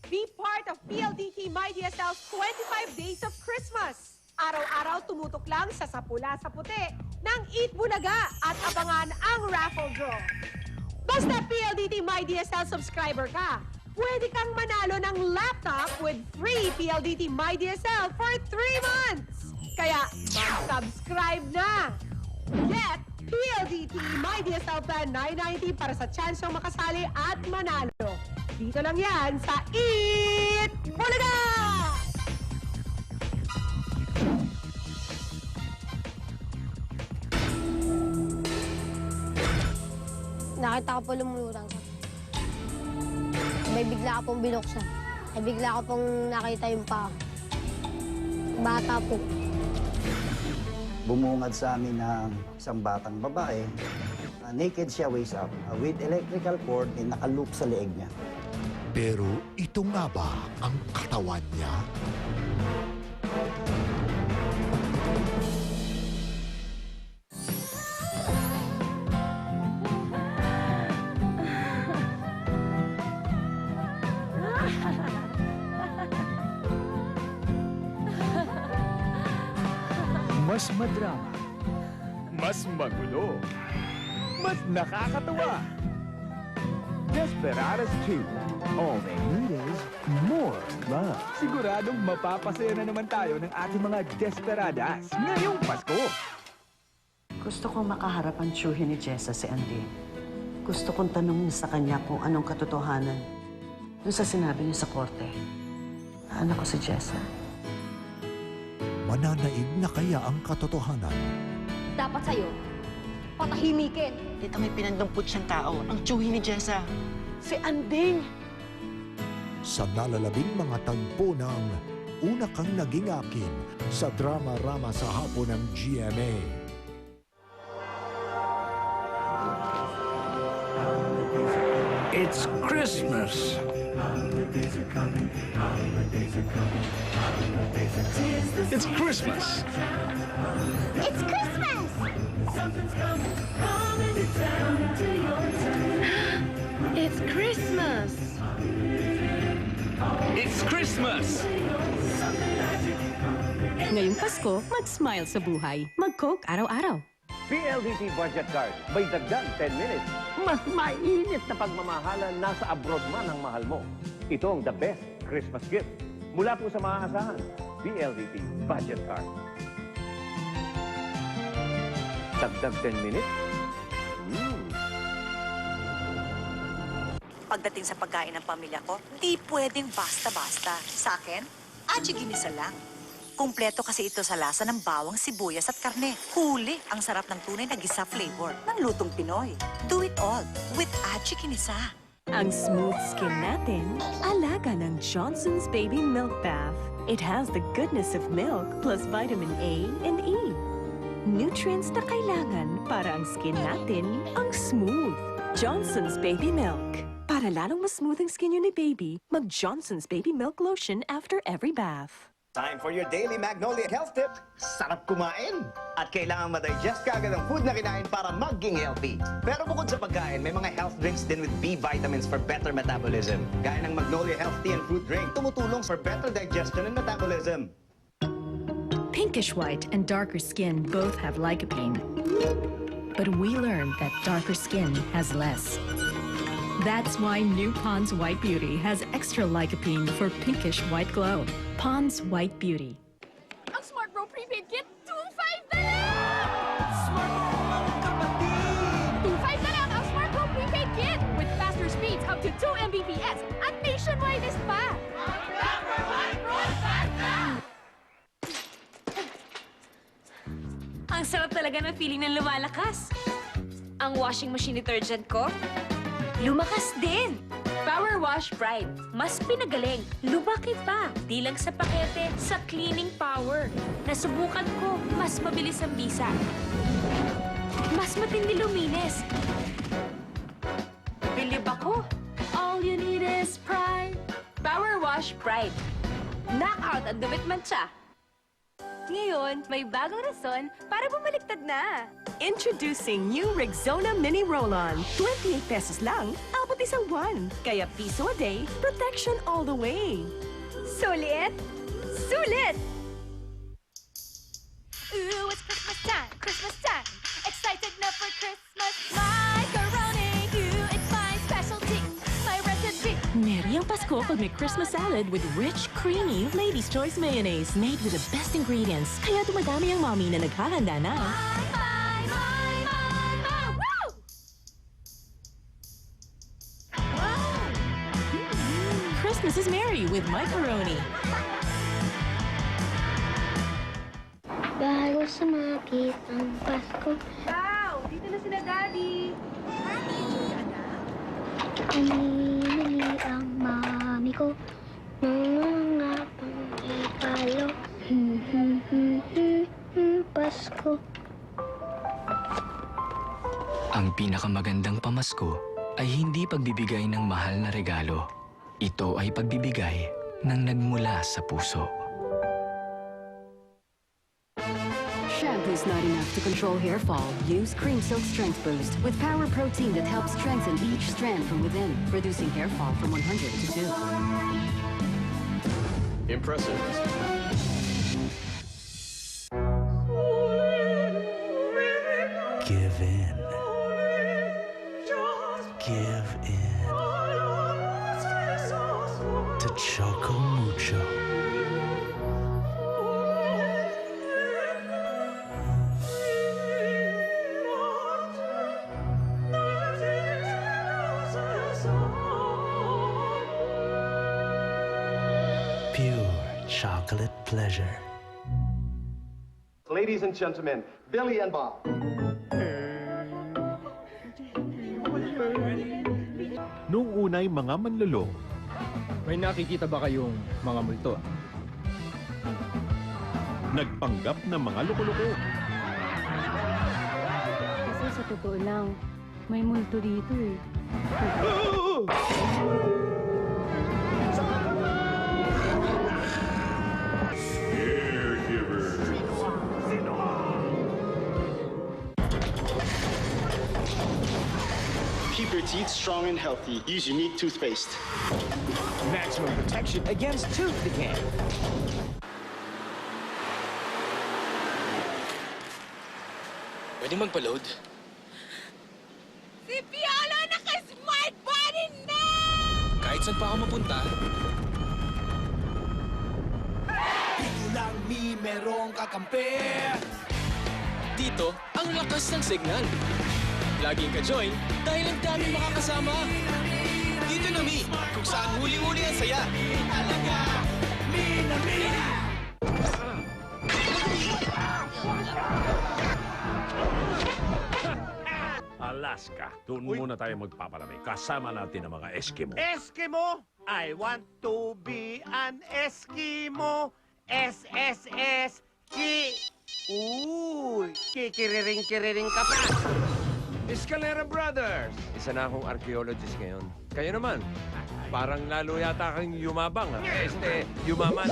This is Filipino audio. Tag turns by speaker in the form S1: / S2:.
S1: Be part of PLDT MyDSL's 25 Days of Christmas. Araw-araw tumutok lang sa Sapula sa Puti ng Eat Bulaga at abangan ang raffle draw. Basta PLDT MyDSL subscriber ka, pwede kang manalo ng laptop with free PLDT MyDSL for 3 months. Kaya mag-subscribe na! Get PLDT MyDSL Plan 990 para sa chance ng makasali at manalo. Dito lang yan sa Eat Bulaga!
S2: Nakita ko po lumulutang siya. May bigla ko pong binuksan. Ay bigla ko pong nakita yung paa. Bata po.
S3: Bumungad sa amin ng isang batang babae. Naked siya waist up with electrical cord na nakaloop sa leeg niya.
S4: Pero ito nga ba ang katawan niya?
S5: Mas madrama, mas magulo, mas nakakatawa. Desperados 2. All they need is more love. Siguradong mapapasaya na naman tayo ng ating mga desperadas ngayong Pasko.
S6: Gusto kong makaharap ang tiyuhin ni Jessa si Andy. Gusto kong tanungin sa kanya kung anong katotohanan dun sa sinabi niya sa korte. Na anak ko si Jessa.
S4: Mananaig na kaya ang katotohanan?
S2: Dapat sa'yo, patahimikin.
S6: Dito may pinandampot siyang tao, ang tiyuhin ni Jessa. Si Anding!
S4: Sa nalalabing mga tagpo ng Una Kang Naging Akin sa drama-rama sa hapon ng GMA.
S7: It's Christmas. It's Christmas.
S2: It's Christmas!
S8: It's Christmas!
S7: It's Christmas.
S8: Ngayong Pasko, mag-smile sa buhay. Mag-Coke araw-araw.
S9: PLDT Budget Card, may dagdag 10 minutes. Mas mainit na pagmamahalan nasa abroad man ang mahal mo. Ito ang the best Christmas gift. Mula po sa maaasahan, PLDT Budget Card. Dagdag 10 minutes?
S10: Pagdating sa pagkain ng pamilya ko, di pwedeng basta-basta. Sa akin, Achi Ginisa lang. Kumpleto kasi ito sa lasa ng bawang, sibuyas at karne. Huli ang sarap ng tunay na gisa flavor ng lutong Pinoy. Do it all with Achi Ginisa.
S8: Ang smooth skin natin, alaga ng Johnson's Baby Milk Bath. It has the goodness of milk plus vitamin A and E. Nutrients na kailangan para ang skin natin ang smooth. Johnson's Baby Milk. Para lalong mas smooth ang skin ni baby, mag-Johnson's Baby Milk Lotion after every bath.
S11: Time for your daily Magnolia Health Tip. Sarap kumain! At kailangan ma-digest ka agad ang food na kinain para maging healthy. Pero bukod sa pagkain, may mga health drinks din with B vitamins for better metabolism. Gaya ng Magnolia Health Tea and Fruit Drink, tumutulong for better digestion and metabolism.
S8: Pinkish white and darker skin both have lycopene. But we learned that darker skin has less. That's why new Pond's White Beauty has extra lycopene for pinkish white glow. Pond's White Beauty.
S2: Ang Smart Bro Prepaid Kit, 2.5 na lang!
S5: Smart mga kapatid!
S2: 2.5 na lang ang Smart Bro Prepaid Kit with faster speeds up to 2 Mbps at nationwide pa!
S8: Ang sarap talaga ng feeling ng lumalakas.
S10: Ang washing machine detergent ko, lumakas din.
S8: Power Wash Pride. Mas pinagaling. Lumaki pa. Di lang sa pakete, sa cleaning power. Nasubukan ko, mas mabilis ang bisa. Mas matindi luminis. Bilib ako. All you need is pride. Power Wash Pride. Knockout ang damit mancha. Ngayon, may bagong rason para bumaliktad na. Introducing new Rexona Mini Roll-On. 28 pesos lang, abot isang buwan. Kaya piso a day, protection all the way.
S1: Sulit! Sulit!
S12: Ooh, it's Christmas time, Christmas time. Excited now for Christmas. Macaroni, ooh, it's my specialty, my recipe.
S8: Merry ang Pasko pag may Christmas salad with rich, creamy Lady's Choice Mayonnaise made with the best ingredients. Kaya dumadami ang mommy na naghahanda na.
S12: Woo!
S8: Christmas is merry with macaroni.
S2: Bago sumapit ang Pasko,
S1: Wow! Dito na sila, Daddy!
S2: umimili ang mami ko. Mga pang ipalo. Pasko.
S13: Ang pinakamagandang pamasko ay hindi pagbibigay ng mahal na regalo. Ito ay pagbibigay ng nagmula sa puso.
S14: Shampoo's not enough to control hair fall. Use Cream Silk Strength Boost with power protein that helps strengthen each strand from within, reducing hair fall from 100 to 2.
S7: Impressive.
S5: Give in. Give in. To Choco Mucho. Pure chocolate pleasure.
S9: Ladies and gentlemen, Billy and Bob.
S7: Noong unay mga manloloko,
S5: May nakikita ba kayong mga multo?
S7: nagpanggap na mga loko-loko.
S14: Kasi sa totoo lang, may multo dito eh.
S15: Keep your teeth strong and healthy. Use Unique toothpaste.
S5: Maximum protection against tooth decay.
S13: Pwede magpa-load?
S12: Si Piolo naka-smart body na!
S13: Kahit saan pa ako mapunta,
S5: Lang mi merong kakampi.
S13: dito ang lakas ng signal. Laging ka-join dahil ang daming makakasama. Dito na Mi, kung saan huli-huli ang saya.
S7: Alaska, doon muna tayo magpapalamig. Kasama natin ang mga Eskimo.
S9: Eskimo? I want to be an Eskimo. SSS. Uy, kikiriring-kiriring ka pa.
S5: Escalera Brothers! Isa na akong archaeologist ngayon. Kayo naman, parang lalo yata kang yumabang ha? Yumaman.